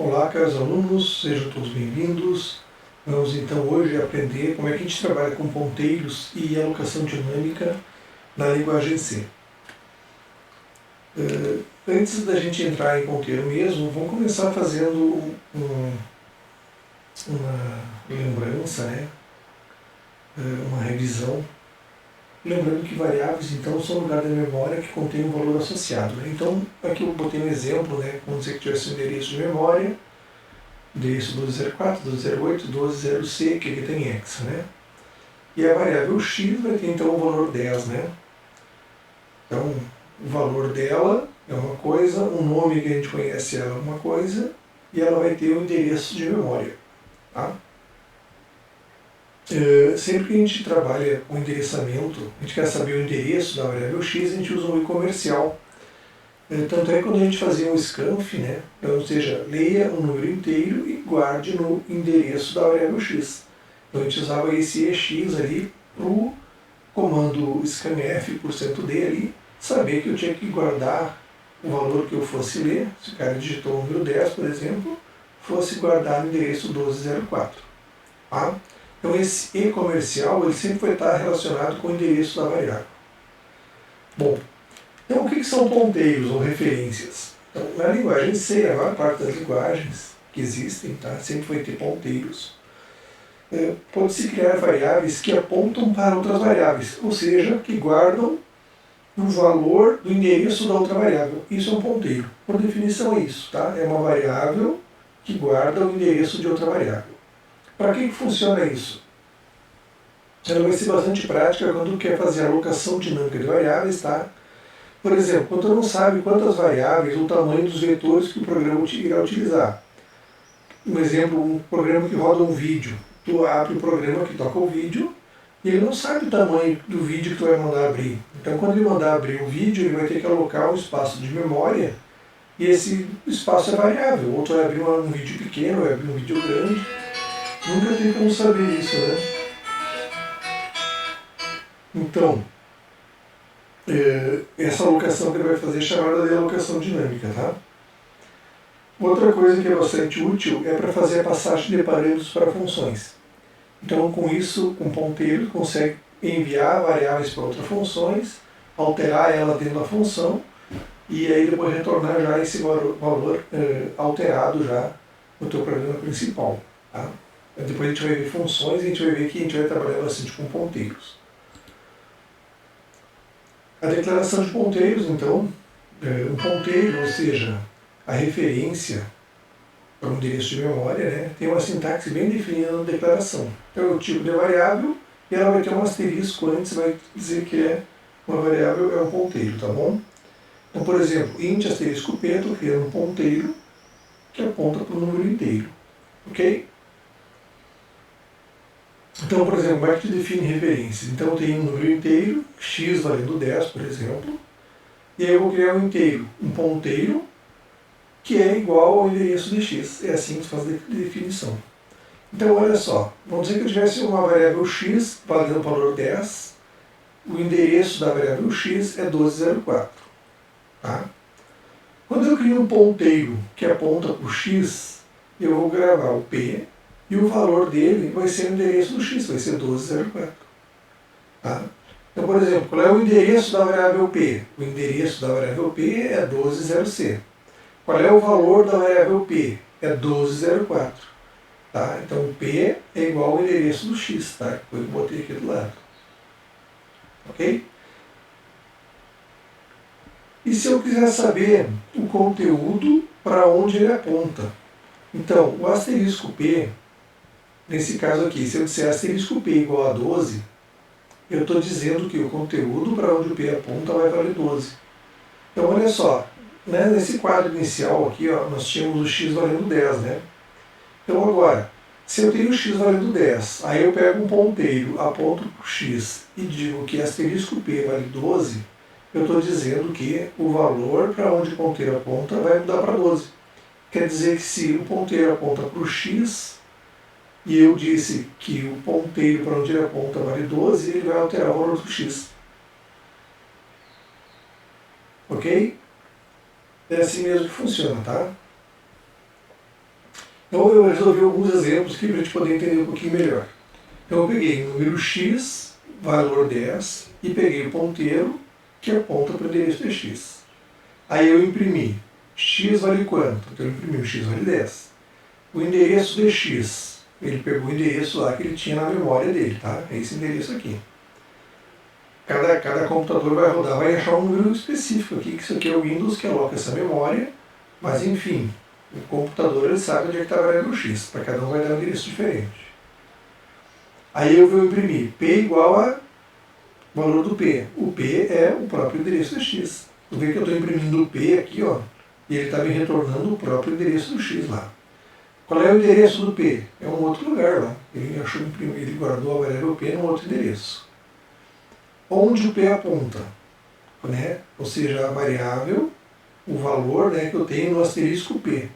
Olá, caros alunos, sejam todos bem-vindos. Vamos então hoje aprender como é que a gente trabalha com ponteiros e alocação dinâmica na linguagem C. Antes da gente entrar em ponteiro mesmo, vamos começar fazendo uma lembrança, uma revisão. Lembrando que variáveis, então, são lugares da memória que contém um valor associado. Então, aqui eu botei um exemplo, vamos dizer que tivesse um endereço de memória, endereço 1204, 1208, 12c, que aqui tem hexa, E a variável x vai ter, então, o valor 10, Então, o valor dela é uma coisa, o nome que a gente conhece ela é uma coisa, e ela vai ter o endereço de memória, tá? Sempre que a gente trabalha com endereçamento, a gente quer saber o endereço da variável x, a gente usa um i comercial. Tanto é que quando a gente fazia um scanf, ou seja, leia um número inteiro e guarde no endereço da variável x. Então a gente usava esse ex ali para o comando scanf%d ali, saber que eu tinha que guardar o valor que eu fosse ler, se o cara digitou o número 10, por exemplo, fosse guardar no endereço 1204. Tá? Então esse e comercial ele sempre vai estar relacionado com o endereço da variável. Bom, então o que são ponteiros ou referências? Então, na linguagem C, a maior parte das linguagens que existem, sempre vai ter ponteiros. Pode-se criar variáveis que apontam para outras variáveis, ou seja, que guardam o valor do endereço da outra variável. Isso é um ponteiro. Por definição é isso, É uma variável que guarda o endereço de outra variável. Para que funciona isso? Ela vai ser bastante prática quando quer fazer a alocação dinâmica de variáveis, Por exemplo, quando tu não sabe quantas variáveis ou o tamanho dos vetores que o programa irá utilizar. Um exemplo, um programa que roda um vídeo. Tu abre o programa que toca o vídeo e ele não sabe o tamanho do vídeo que tu vai mandar abrir. Então, quando ele mandar abrir o vídeo, ele vai ter que alocar um espaço de memória e esse espaço é variável. Ou tu vai abrir um vídeo pequeno, ou vai abrir um vídeo grande. Nunca tem como saber isso, Então, essa alocação que ele vai fazer é chamada de alocação dinâmica, Outra coisa que é bastante útil é para fazer a passagem de parâmetros para funções. Então, com isso, com ponteiro, consegue enviar variáveis para outras funções, alterar ela dentro da função e aí depois retornar já esse valor alterado já no teu programa principal. Depois a gente vai ver funções e a gente vai ver que a gente vai trabalhar bastante com ponteiros. A declaração de ponteiros, então, um ponteiro, ou seja, a referência para um endereço de memória, tem uma sintaxe bem definida na declaração. Então é o tipo de variável e ela vai ter um asterisco antes, vai dizer que é uma variável, é um ponteiro, tá bom? Então, por exemplo, int asterisco p, estou criando um ponteiro que aponta para o número inteiro, ok? Então, por exemplo, como é que tu define referências? Então eu tenho um número inteiro, x valendo 10, por exemplo, e aí eu vou criar um inteiro, um ponteiro, que é igual ao endereço de x. É assim que se faz a definição. Então, olha só, vamos dizer que eu tivesse uma variável x valendo o valor 10, o endereço da variável x é 1204. Quando eu crio um ponteiro que aponta para o x, eu vou gravar o p, e o valor dele vai ser o endereço do x, vai ser 1204. Então, por exemplo, qual é o endereço da variável p? O endereço da variável p é 120c. Qual é o valor da variável p? É 1204. Então, o p é igual ao endereço do x, Depois eu botei aqui do lado. Ok? E se eu quiser saber o conteúdo para onde ele aponta? Então, o asterisco p, nesse caso aqui, se eu disser asterisco p igual a 12, eu estou dizendo que o conteúdo para onde o p aponta vai valer 12. Então, olha só, nesse quadro inicial aqui, nós tínhamos o x valendo 10, Então, agora, se eu tenho o x valendo 10, aí eu pego um ponteiro, aponto para o x e digo que asterisco p vale 12, eu estou dizendo que o valor para onde o ponteiro aponta vai mudar para 12. Quer dizer que se o ponteiro aponta para o x, e eu disse que o ponteiro para onde ele aponta vale 12, ele vai alterar o valor do x. Ok? É assim mesmo que funciona, Então eu resolvi alguns exemplos aqui para a gente poder entender um pouquinho melhor. Então eu peguei o número x, valor 10, e peguei o ponteiro que aponta para o endereço de x. Aí eu imprimi x vale quanto? Então eu imprimi o x vale 10. O endereço de x, ele pegou o endereço lá que ele tinha na memória dele, tá? É esse endereço aqui. Cada computador vai rodar, vai achar um número específico aqui, que isso aqui é o Windows que aloca essa memória, mas enfim, o computador ele sabe onde é que está a variável x, para cada um vai dar um endereço diferente. Aí eu vou imprimir p igual a valor do p. O p é o próprio endereço de x. Tu vê que eu estou imprimindo o p aqui, ó, e ele está me retornando o próprio endereço do x lá. Qual é o endereço do p? É um outro lugar lá. Ele guardou a variável p num outro endereço. Onde o p aponta? Né? Ou seja, a variável, o valor, né, que eu tenho no asterisco p.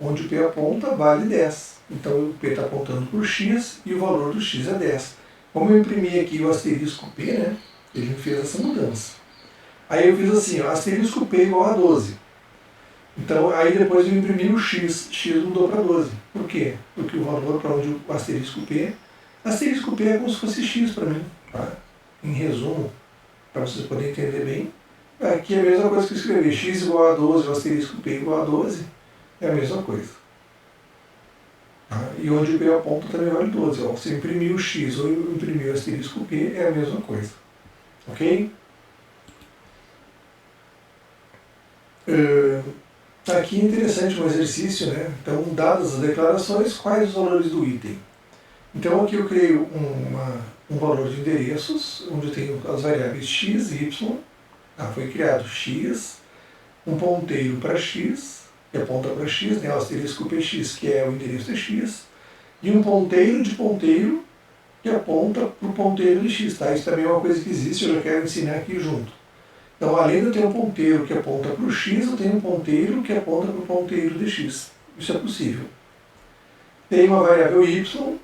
Onde o p aponta vale 10. Então o p está apontando para o x e o valor do x é 10. Como eu imprimi aqui o asterisco p, né, ele me fez essa mudança. Aí eu fiz assim, ó, asterisco p igual a 12. Então aí depois eu imprimi o x mudou para 12. Por quê? Porque o valor para onde o asterisco p é como se fosse x para mim. Tá? Em resumo, para vocês poderem entender bem, aqui é a mesma coisa que escrever x igual a 12, o asterisco p igual a 12, é a mesma coisa. Tá? E onde o p aponta também vale 12. Ó, você imprimiu o x ou imprimiu o asterisco p, é a mesma coisa. Ok? Aqui é interessante um exercício, né? Então, dadas as declarações, quais os valores do item? Então aqui eu criei um valor de endereços, onde eu tenho as variáveis x e y. Foi criado x, um ponteiro para x, que aponta para x, né, o asterisco px, que é o endereço de x, e um ponteiro de ponteiro, que aponta para o ponteiro de x. Tá? Isso também é uma coisa que existe, eu já quero ensinar aqui junto. Então, além de eu ter um ponteiro que aponta para o x, eu tenho um ponteiro que aponta para o ponteiro de x. Isso é possível. Tem uma variável y,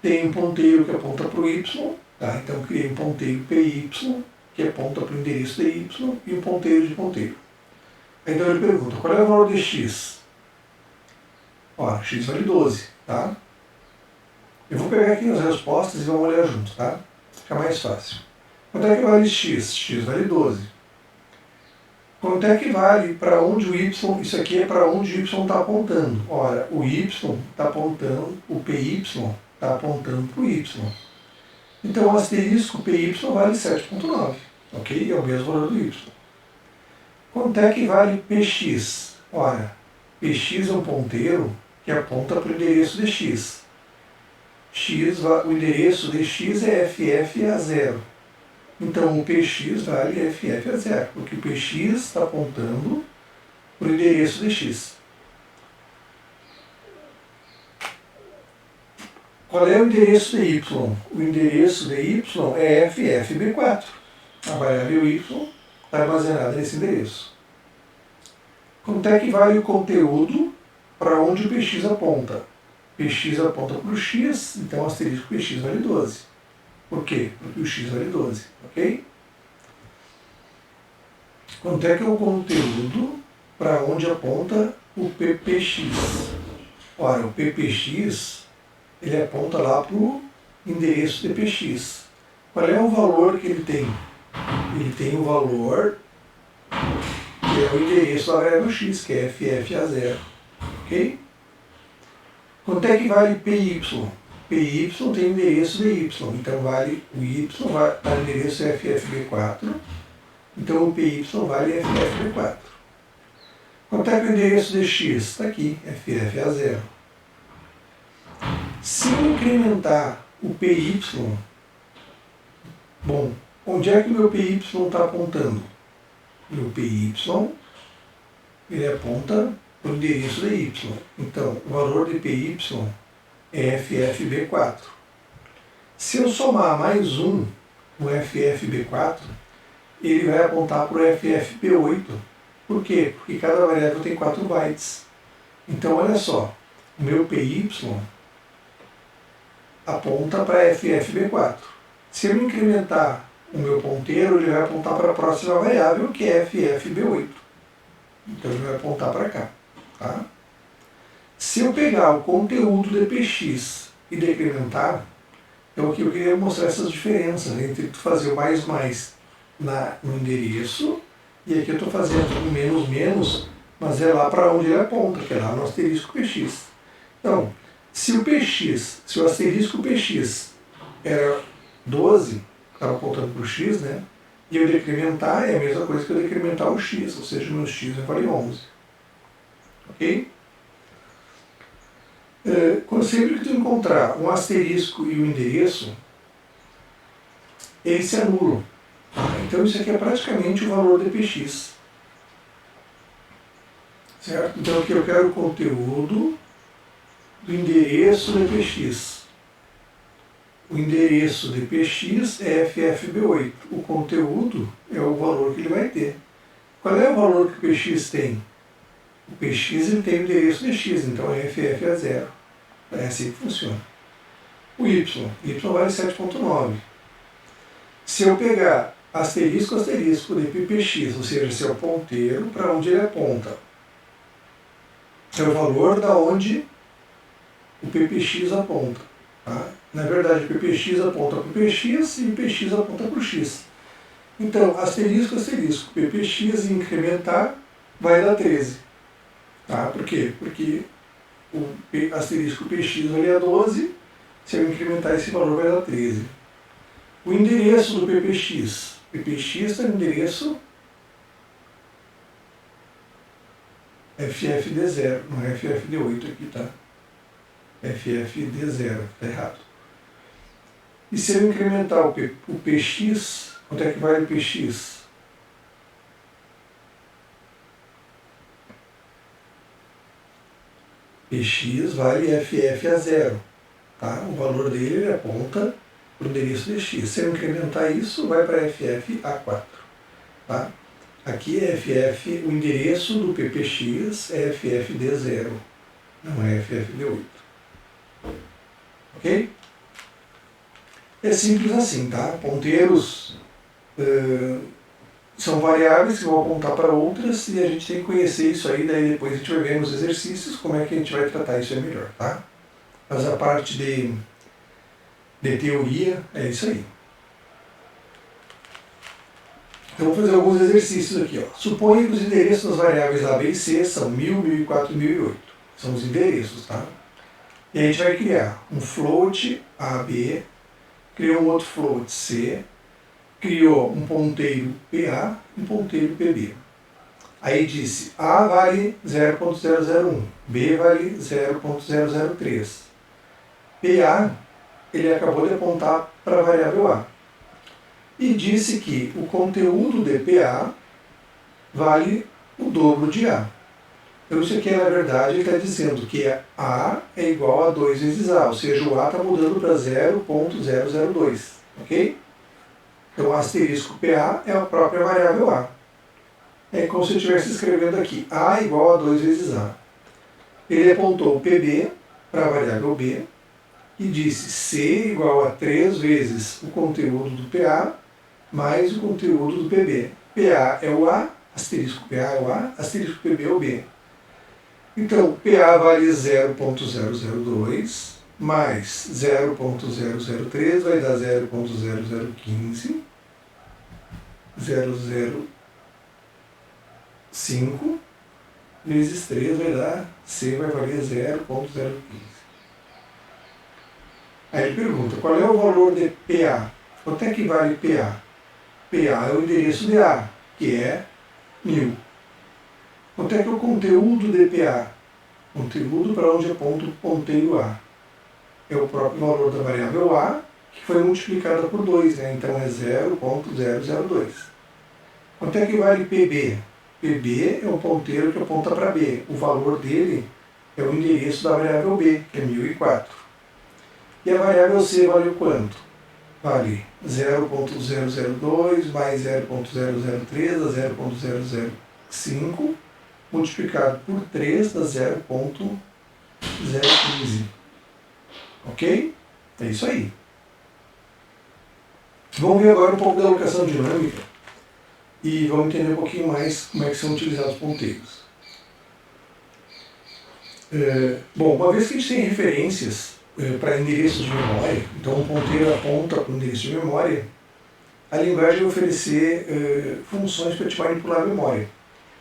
tem um ponteiro que aponta para o y, tá? Então criei um ponteiro py, que aponta para o endereço de y, e um ponteiro de ponteiro. Então ele pergunta, qual é o valor de x? Ó, x vale 12, tá? Eu vou pegar aqui as respostas e vamos olhar junto, tá? Fica mais fácil. Quanto é que vale x? X vale 12. Quanto é que vale para onde o y, isso aqui é para onde o y está apontando. Ora, o y está apontando, o py está apontando para o y. Então o asterisco py vale 7,9, ok? É o mesmo valor do y. Quanto é que vale px? Ora, px é um ponteiro que aponta para o endereço de x. O endereço de x é ff a 0. Então o px vale ff a 0, porque o px está apontando para o endereço de x. Qual é o endereço de y? O endereço de y é ffb4. A variável y está armazenada nesse endereço. Quanto é que vale o conteúdo para onde o px aponta? Px aponta para o x, então o asterisco px vale 12. Por quê? Porque o x vale 12, ok? Quanto é que é o conteúdo para onde aponta o ppx? Ora, o ppx, ele aponta lá para o endereço de px. Qual é o valor que ele tem? Ele tem o valor que é o endereço da variável x, que é ff a 0, ok? Quanto é que vale py? Py tem o endereço de y, então vale o y, o endereço é ffb4, então o py vale ffb4. Quanto é que o endereço de x? Está aqui, ff a 0. Se eu incrementar o py, bom, onde é que o meu py está apontando? Meu py, ele aponta para o endereço de y. Então, o valor de py é ffb4. Se eu somar mais um no ffb4, ele vai apontar para o ffb8. Por quê? Porque cada variável tem 4 bytes. Então, olha só, o meu py aponta para ffb4. Se eu incrementar o meu ponteiro, ele vai apontar para a próxima variável, que é ffb8. Então, ele vai apontar para cá. Tá? Se Se eu pegar o conteúdo de px e decrementar, é o que eu queria mostrar essas diferenças entre tu fazer o mais no endereço, e aqui eu estou fazendo o menos menos, mas é lá para onde ele aponta, que é lá no asterisco px. Então, se o asterisco px era 12, estava apontando para o x, né? E eu decrementar é a mesma coisa que eu decrementar o x, ou seja, meu x vale 11. Ok? Sempre que tu encontrar um asterisco e um endereço, eles se anulam. Então isso aqui é praticamente o valor de px. Certo? Então aqui eu quero o conteúdo do endereço de px. O endereço de px é ffb8. O conteúdo é o valor que ele vai ter. Qual é o valor que o px tem? O px ele tem o endereço de x, então é ff a 0. É assim que funciona. O y vale 7.9. Se eu pegar asterisco de ppx, ou seja, esse é o ponteiro para onde ele aponta, é o valor da onde o ppx aponta. Tá? Na verdade, o ppx aponta para o px e o px aponta para o x. Então, asterisco, ppx incrementar vai dar 13. Tá? Por quê? Porque o asterisco px vale a 12, se eu incrementar esse valor vai dar 13. O endereço do ppx está no endereço ffd0, não é ffd8 aqui, tá? ffd0, tá errado. E se eu incrementar o px, quanto é que vale o px? Px vale ff a 0, tá? O valor dele ele aponta para o endereço de x. Se eu incrementar isso, vai para ff a 4, tá? Aqui é ff, o endereço do ppx é ffd0, não é ffd8. Ok? É simples assim, tá? Ponteiros são variáveis que vão apontar para outras e a gente tem que conhecer isso aí, daí depois a gente vai ver nos exercícios como é que a gente vai tratar isso aí melhor, tá? Mas a parte de teoria é isso aí. Então vou fazer alguns exercícios aqui, ó. Suponha que os endereços das variáveis A, B e C são 1000, 1004 e 1008. São os endereços, tá? E a gente vai criar um float AB, criou um outro float C, criou um ponteiro PA e um ponteiro PB. Aí disse A vale 0.001, B vale 0.003. PA, ele acabou de apontar para a variável A. E disse que o conteúdo de PA vale o dobro de A. Então isso aqui, na verdade, ele está dizendo que A é igual a 2 vezes A, ou seja, o A está mudando para 0.002, ok? Então, o asterisco PA é a própria variável A. É como se eu estivesse escrevendo aqui, A igual a 2 vezes A. Ele apontou o PB para a variável B e disse C igual a 3 vezes o conteúdo do PA mais o conteúdo do PB. PA é o A, asterisco PA é o A, asterisco PB é o B. Então, PA vale 0.002 mais 0.003 vai dar 0.0015, 005 vezes 3 vai dar, C vai valer 0.015. Aí ele pergunta, qual é o valor de PA? Quanto é que vale PA? PA é o endereço de A, que é 1000. Quanto é que é o conteúdo de PA? Conteúdo para onde aponta o ponteiro A. É o próprio valor da variável A, que foi multiplicada por 2, né? Então é 0.002. Quanto é que vale PB? PB é um ponteiro que aponta para B. O valor dele é o endereço da variável B, que é 1004. E a variável C vale o quanto? Vale 0.002 mais 0.003 dá 0.005 multiplicado por 3 dá 0.015. Ok? É isso aí. Vamos ver agora um pouco da alocação dinâmica e vamos entender um pouquinho mais como é que são utilizados os ponteiros. Bom, uma vez que a gente tem referências para endereços de memória, então um ponteiro aponta para o endereço de memória, a linguagem vai oferecer funções para te manipular a memória.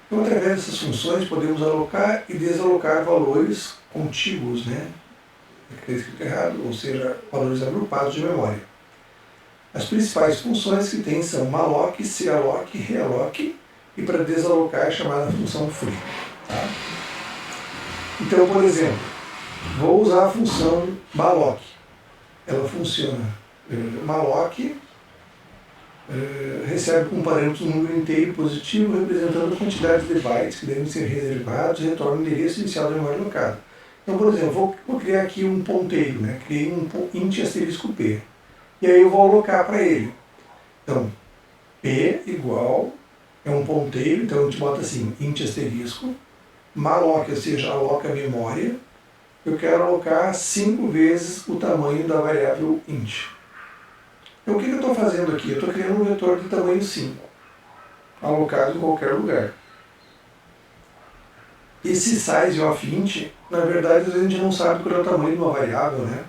Então, através dessas funções, podemos alocar e desalocar valores contíguos, né? Está escrito errado, ou seja, valores agrupados de memória. As principais funções que tem são malloc, calloc, realloc, e para desalocar é chamada função free. Tá? Então, por exemplo, vou usar a função malloc. Ela funciona. Malloc recebe como parâmetro um número inteiro positivo representando a quantidade de bytes que devem ser reservados e retorna o endereço inicial da memória alocada. Então, por exemplo, vou criar aqui um ponteiro, né? Criei um int asterisco p. E aí eu vou alocar para ele. Então, p igual, é um ponteiro, então a gente bota assim, int asterisco, malloc, ou seja, aloca a memória. Eu quero alocar 5 vezes o tamanho da variável int. Então, o que eu estou fazendo aqui? Eu estou criando um vetor de tamanho 5, alocado em qualquer lugar. Esse size of int, na verdade, às vezes a gente não sabe qual é o tamanho de uma variável, né?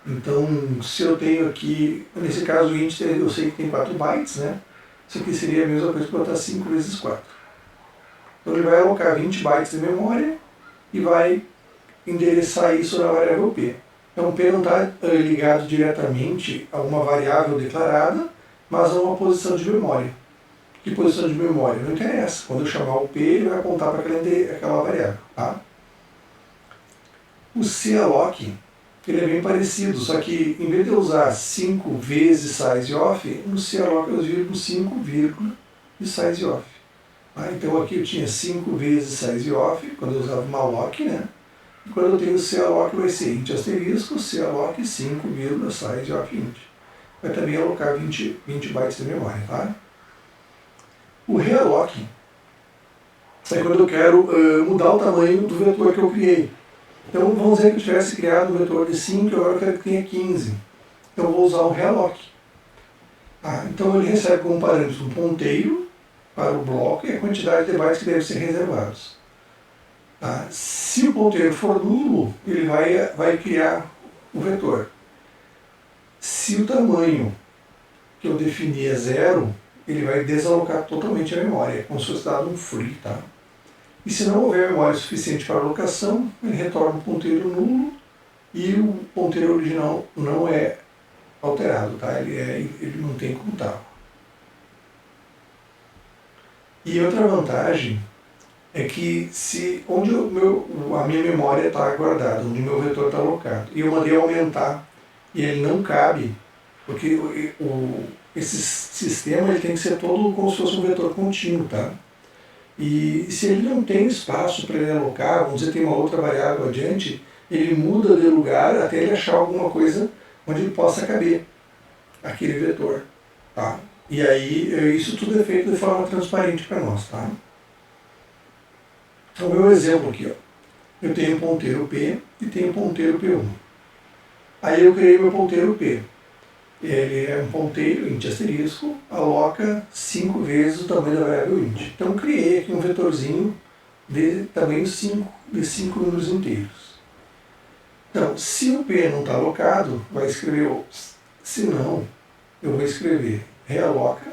Então, se eu tenho aqui, nesse caso o int, eu sei que tem 4 bytes, né? Isso aqui seria a mesma coisa que botar 5 vezes 4. Então, ele vai alocar 20 bytes de memória e vai endereçar isso na variável p. Então, o p não está ligado diretamente a uma variável declarada, mas a uma posição de memória. Que posição de memória? Não interessa. Quando eu chamar o p, ele vai apontar para aquela variável. Tá? O calloc, ele é bem parecido, só que em vez de eu usar 5 vezes size of, no calloc eu uso 5 vírgula de size of. Tá? Então aqui eu tinha 5 vezes size of, quando eu usava malloc, né? E quando eu tenho o calloc vai ser int asterisco, calloc 5 vírgula size of int. Vai também alocar 20 bytes de memória. Tá? O realloc é quando eu quero mudar o tamanho do vetor que eu criei. Então vamos dizer que eu tivesse criado um vetor de 5 e agora eu quero que tenha 15. Então eu vou usar o realloc. Então ele recebe como parâmetro um ponteiro para o bloco e a quantidade de bytes que devem ser reservados. Se o ponteiro for nulo, ele vai criar o vetor. Se o tamanho que eu defini é 0, ele vai desalocar totalmente a memória, como se fosse dado um free. Tá? E se não houver memória suficiente para alocação, ele retorna um ponteiro nulo e o ponteiro original não é alterado, tá? Ele mantém como estava. E outra vantagem é que se onde a minha memória está guardada, onde o meu vetor está alocado, e eu mandei aumentar e ele não cabe, porque esse sistema ele tem que ser todo como se fosse um vetor contínuo, tá? E se ele não tem espaço para ele alocar, vamos dizer, tem uma outra variável adiante, ele muda de lugar até ele achar alguma coisa onde ele possa caber aquele vetor. Tá? E aí, isso tudo é feito de forma transparente para nós. Tá? Então, o meu exemplo aqui, ó. Eu tenho um ponteiro P e tenho um ponteiro P1. Aí eu criei meu ponteiro P. Ele é um ponteiro, int asterisco, aloca 5 vezes o tamanho da variável int. Então criei aqui um vetorzinho de tamanho 5, de 5 números inteiros. Então, se o P não está alocado, vai escrever ops. Se não, eu vou escrever realoca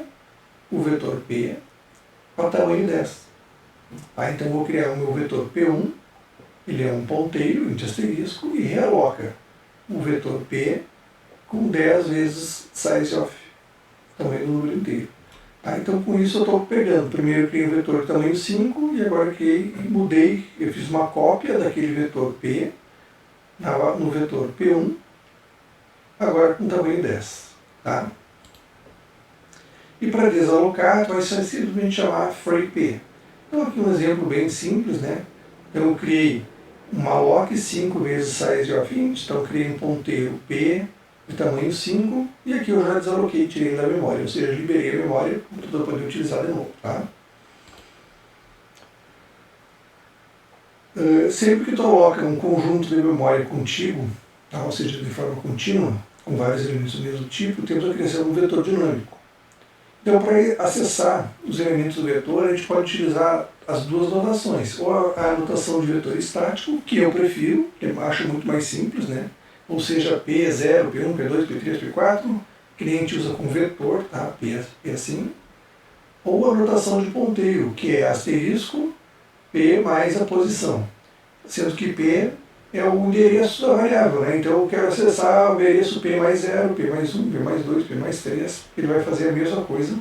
o vetor P para o tamanho 10. Então eu vou criar o meu vetor P1, ele é um ponteiro, int asterisco, e realoca o vetor P com 10 vezes size of, tamanho do número inteiro. Então com isso eu estou pegando, primeiro eu criei um vetor de tamanho 5 e agora mudei, eu fiz uma cópia daquele vetor P no vetor P1, agora com tamanho 10. Tá? E para desalocar, vai ser simplesmente chamar freeP. Então aqui um exemplo bem simples, né? Então eu criei um malloc 5 vezes size of int, então eu criei um ponteiro P de tamanho 5, e aqui eu já desaloquei, tirei da memória, ou seja, liberei a memória para poder utilizar de novo. Tá? Sempre que tu aloca um conjunto de memória contíguo, tá? Ou seja, de forma contínua, com vários elementos do mesmo tipo, temos a criação de um vetor dinâmico. Então, para acessar os elementos do vetor, a gente pode utilizar as duas notações. Ou a notação de vetor estático, que eu prefiro, que eu acho muito mais simples, né? Ou seja, P0, P1, P2, P3, P4, que nem a gente usa com vetor, tá? P assim. Ou a notação de ponteiro, que é asterisco, P mais a posição. Sendo que P é o endereço da variável, né? Então eu quero acessar o endereço P mais 0, P mais 1, P mais 2, P mais 3, ele vai fazer a mesma coisa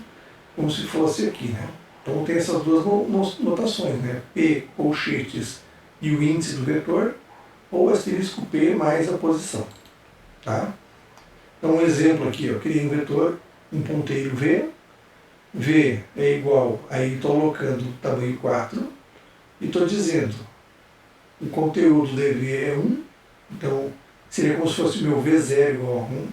como se fosse aqui, né? Então tem essas duas notações, né? P, colchetes e o índice do vetor, ou asterisco P mais a posição, tá? Então um exemplo aqui, eu criei um vetor, um ponteiro V, V é igual, aí estou alocando tamanho 4, e estou dizendo, o conteúdo de V é 1, então seria como se fosse o meu V0 igual a 1,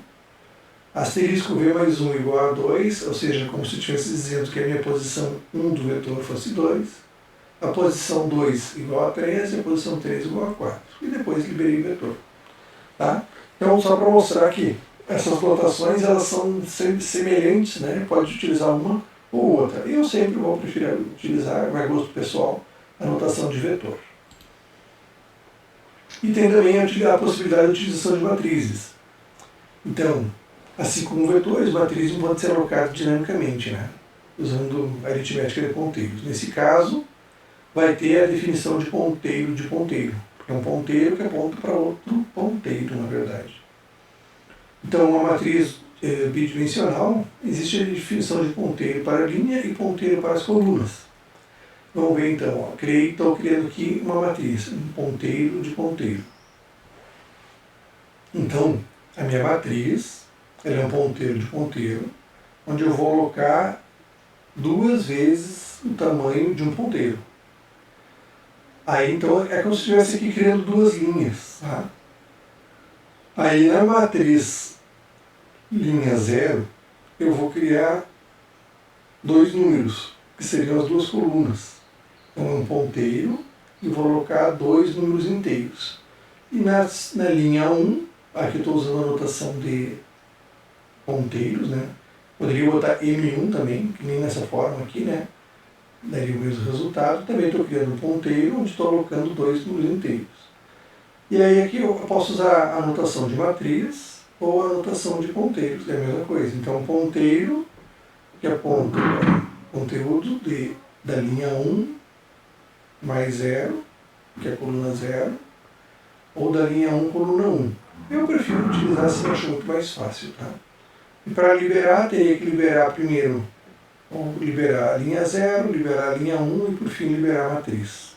asterisco V mais 1 igual a 2, ou seja, como se eu estivesse dizendo que a minha posição 1 do vetor fosse 2, a posição 2 igual a 3 e a posição 3 igual a 4. E depois liberei o vetor. Tá? Então, só para mostrar que essas notações elas são sempre semelhantes, né? Pode utilizar uma ou outra. Eu sempre vou preferir utilizar, vai gosto pessoal, a notação de vetor. E tem também a possibilidade de utilização de matrizes. Então, assim como vetores, matrizes podem ser alocadas dinamicamente, né? Usando aritmética de ponteiros. Nesse caso, vai ter a definição de ponteiro de ponteiro. É um ponteiro que aponta para outro ponteiro, na verdade. Então, uma matriz bidimensional, existe a definição de ponteiro para a linha e ponteiro para as colunas. Vamos ver então, estou criando aqui uma matriz, um ponteiro de ponteiro. Então, a minha matriz, ela é um ponteiro de ponteiro, onde eu vou alocar 2 vezes o tamanho de um ponteiro. Aí então é como se estivesse aqui criando 2 linhas. Tá? Aí na matriz linha 0, eu vou criar 2 números, que seriam as 2 colunas. Então é um ponteiro e vou alocar 2 números inteiros. E na linha 1, aqui eu estou usando a notação de ponteiros, né? Poderia botar M1 também, que nem nessa forma aqui, né? Daria o mesmo resultado. Também estou criando um ponteiro onde estou alocando 2 números inteiros. E aí aqui eu posso usar a notação de matriz ou a notação de ponteiros, é a mesma coisa. Então ponteiro, que aponta o conteúdo da linha 1 mais 0, que é a coluna 0, ou da linha 1, coluna 1. Eu prefiro utilizar assim, acho muito mais fácil, tá? E para liberar, teria que liberar primeiro, ou liberar a linha 0, liberar a linha 1 e por fim liberar a matriz.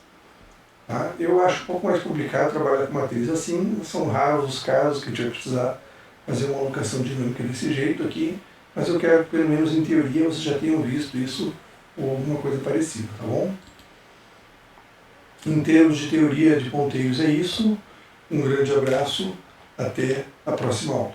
Tá? Eu acho um pouco mais complicado trabalhar com matriz assim, são raros os casos que a gente vai precisar fazer uma alocação dinâmica desse jeito aqui, mas eu quero que pelo menos em teoria vocês já tenham visto isso ou alguma coisa parecida, tá bom? Em termos de teoria de ponteiros é isso, um grande abraço, até a próxima aula.